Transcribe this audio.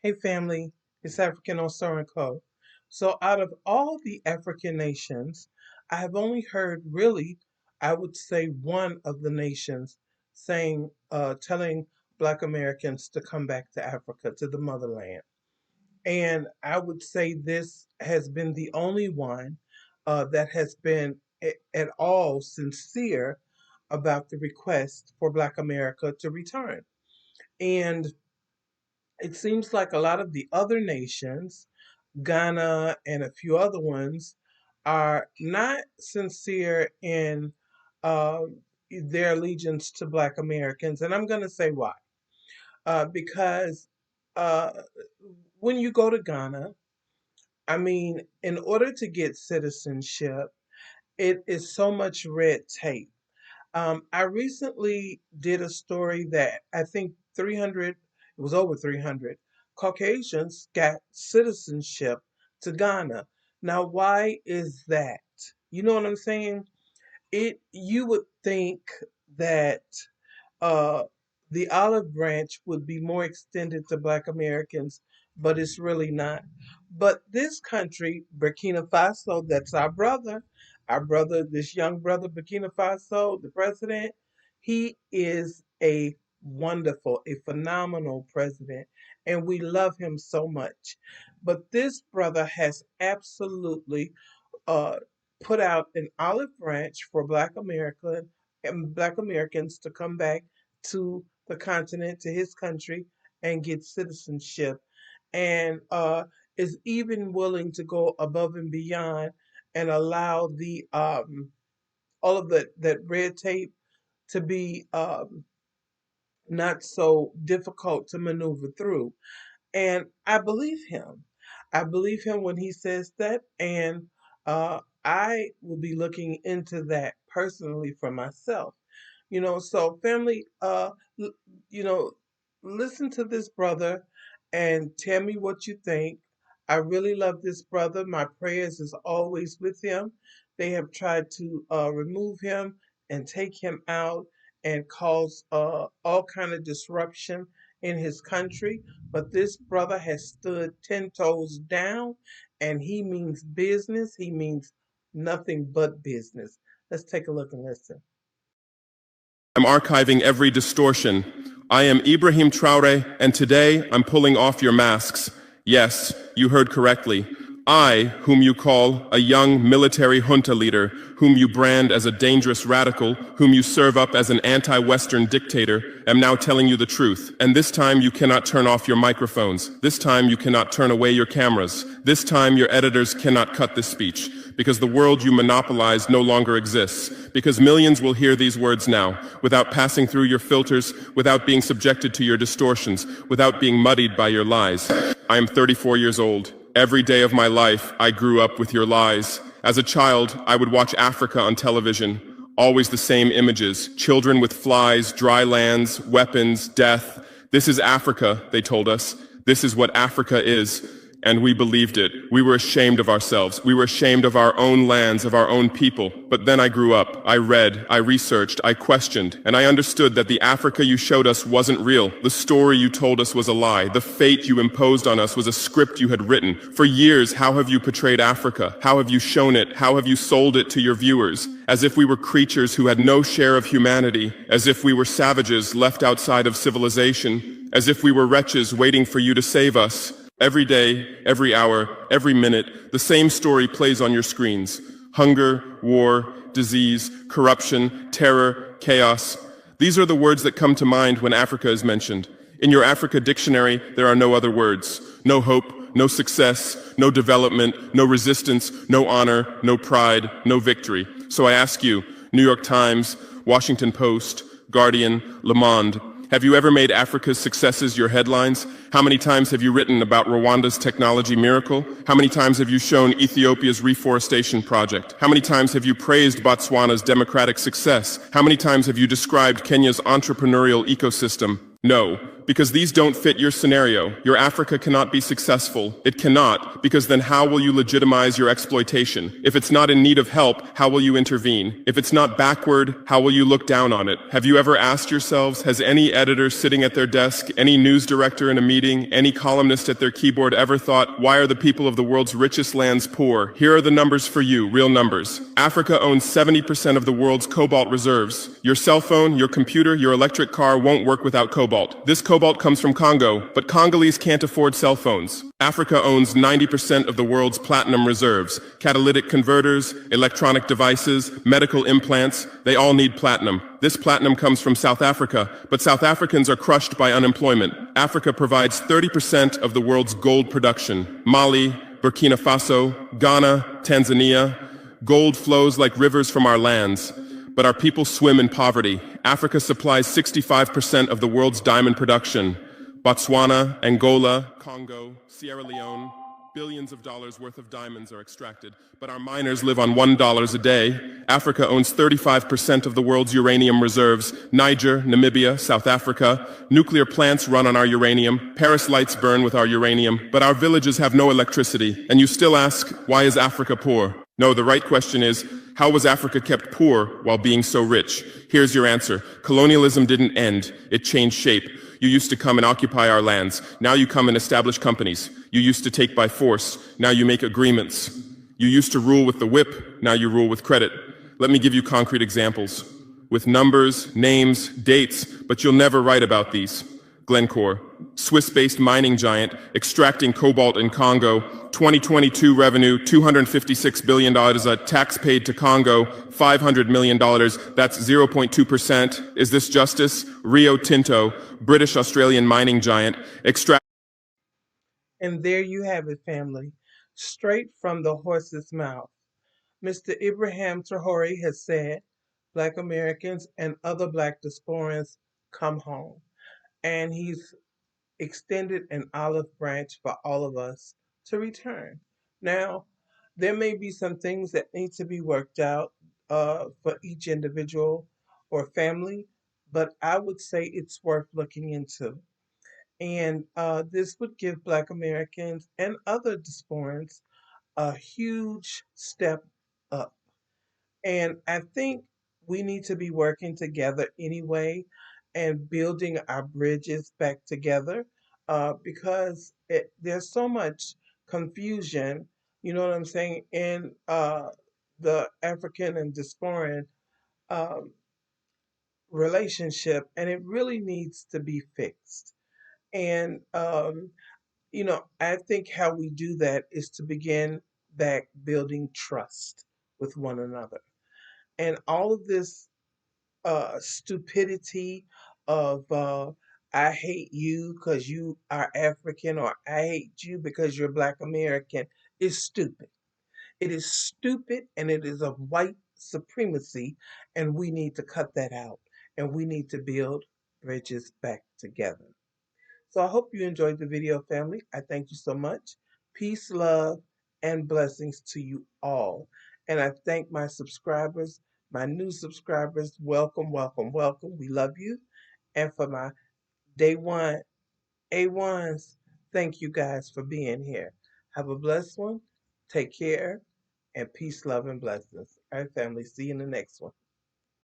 Hey family, it's African on Star and Co. So out of all the African nations, I have only heard really, I would say one of the nations saying, telling Black Americans to come back to Africa, to the motherland. And I would say this has been the only one that has been at all sincere about the request for Black America to return. And it seems like a lot of the other nations, Ghana and a few other ones, are not sincere in uh, their allegiance to Black Americans. And I'm going to say why. Because uh, when you go to Ghana, I mean, in order to get citizenship, it is so much red tape. I recently did a story that I think 300, it was over 300 Caucasians got citizenship to Ghana. Now, why is that? You know what I'm saying? You would think that uh, the olive branch would be more extended to Black Americans, but it's really not. But this country, Burkina Faso, that's our brother, this young brother, Burkina Faso, the president, he is a wonderful, a phenomenal president, and we love him so much. But this brother has absolutely uh, put out an olive branch for Black America and Black Americans to come back to the continent, to his country, and get citizenship, and is even willing to go above and beyond and allow the all of that red tape to be not so difficult to maneuver through. And I believe him. I believe him when he says that. And I will be looking into that personally for myself. So family, l- you know, listen to this brother and tell me what you think. I really love this brother. My prayers is always with him. They have tried to remove him and take him out and cause all kind of disruption in his country. But this brother has stood 10 toes down, and he means business. He means nothing but business. Let's take a look and listen. I'm archiving every distortion. I am Ibrahim Traore, and today I'm pulling off your masks. Yes, you heard correctly. I, whom you call a young military junta leader, whom you brand as a dangerous radical, whom you serve up as an anti-Western dictator, am now telling you the truth. And this time you cannot turn off your microphones. This time you cannot turn away your cameras. This time your editors cannot cut this speech. Because the world you monopolize no longer exists. Because millions will hear these words now, without passing through your filters, without being subjected to your distortions, without being muddied by your lies. I am 34 years old. Every day of my life, I grew up with your lies. As a child, I would watch Africa on television. Always the same images. Children with flies, dry lands, weapons, death. This is Africa, they told us. This is what Africa is. And we believed it. We were ashamed of ourselves. We were ashamed of our own lands, of our own people. But then I grew up. I read, I researched, I questioned, and I understood that the Africa you showed us wasn't real. The story you told us was a lie. The fate you imposed on us was a script you had written. For years, how have you portrayed Africa? How have you shown it? How have you sold it to your viewers? As if we were creatures who had no share of humanity, as if we were savages left outside of civilization, as if we were wretches waiting for you to save us. Every day, every hour, every minute, the same story plays on your screens. Hunger, war, disease, corruption, terror, chaos. These are the words that come to mind when Africa is mentioned. In your Africa dictionary, there are no other words. No hope, no success, no development, no resistance, no honor, no pride, no victory. So I ask you, New York Times, Washington Post, Guardian, Le Monde, have you ever made Africa's successes your headlines? How many times have you written about Rwanda's technology miracle? How many times have you shown Ethiopia's reforestation project? How many times have you praised Botswana's democratic success? How many times have you described Kenya's entrepreneurial ecosystem? No, because these don't fit your scenario. Your Africa cannot be successful. It cannot, because then how will you legitimize your exploitation? If it's not in need of help, how will you intervene? If it's not backward, how will you look down on it? Have you ever asked yourselves, has any editor sitting at their desk, any news director in a meeting, any columnist at their keyboard ever thought, why are the people of the world's richest lands poor? Here are the numbers for you, real numbers. Africa owns 70% of the world's cobalt reserves. Your cell phone, your computer, your electric car won't work without cobalt. This cobalt comes from Congo, but Congolese can't afford cell phones. Africa owns 90% of the world's platinum reserves. Catalytic converters, electronic devices, medical implants, they all need platinum. This platinum comes from South Africa, but South Africans are crushed by unemployment. Africa provides 30% of the world's gold production. Mali, Burkina Faso, Ghana, Tanzania. Gold flows like rivers from our lands, but our people swim in poverty. Africa supplies 65% of the world's diamond production. Botswana, Angola, Congo, Sierra Leone, billions of dollars worth of diamonds are extracted, but our miners live on $1 a day. Africa owns 35% of the world's uranium reserves. Niger, Namibia, South Africa. Nuclear plants run on our uranium. Paris lights burn with our uranium, but our villages have no electricity. And you still ask, why is Africa poor? No, the right question is, how was Africa kept poor while being so rich? Here's your answer. Colonialism didn't end. It changed shape. You used to come and occupy our lands. Now you come and establish companies. You used to take by force. Now you make agreements. You used to rule with the whip. Now you rule with credit. Let me give you concrete examples. With numbers, names, dates, but you'll never write about these. Glencore, Swiss-based mining giant, extracting cobalt in Congo. 2022 revenue, $256 billion, a tax paid to Congo, $500 million, that's 0.2%. Is this justice? Rio Tinto, British-Australian mining giant, extract. And there you have it, family, straight from the horse's mouth. Mr. Ibrahim Traore has said, Black Americans and other Black diasporans come home. And he's extended an olive branch for all of us to return. Now, there may be some things that need to be worked out for each individual or family, but I would say it's worth looking into. And this would give Black Americans and other diasporans a huge step up. And I think we need to be working together anyway and building our bridges back together because there's so much confusion, you know what I'm saying, in the African and diasporan um, relationship, and it really needs to be fixed. And, I think how we do that is to begin back building trust with one another. And all of this stupidity of I hate you because you are African or I hate you because you're Black American is stupid. It is stupid and it is of white supremacy, and we need to cut that out and we need to build bridges back together. So I hope you enjoyed the video, family. I thank you so much. Peace, love, and blessings to you all. And I thank my subscribers, my new subscribers. Welcome, welcome, welcome. We love you. And for my day one A1s, thank you guys for being here. Have a blessed one. Take care and peace, love, and blessings. All right, family. See you in the next one.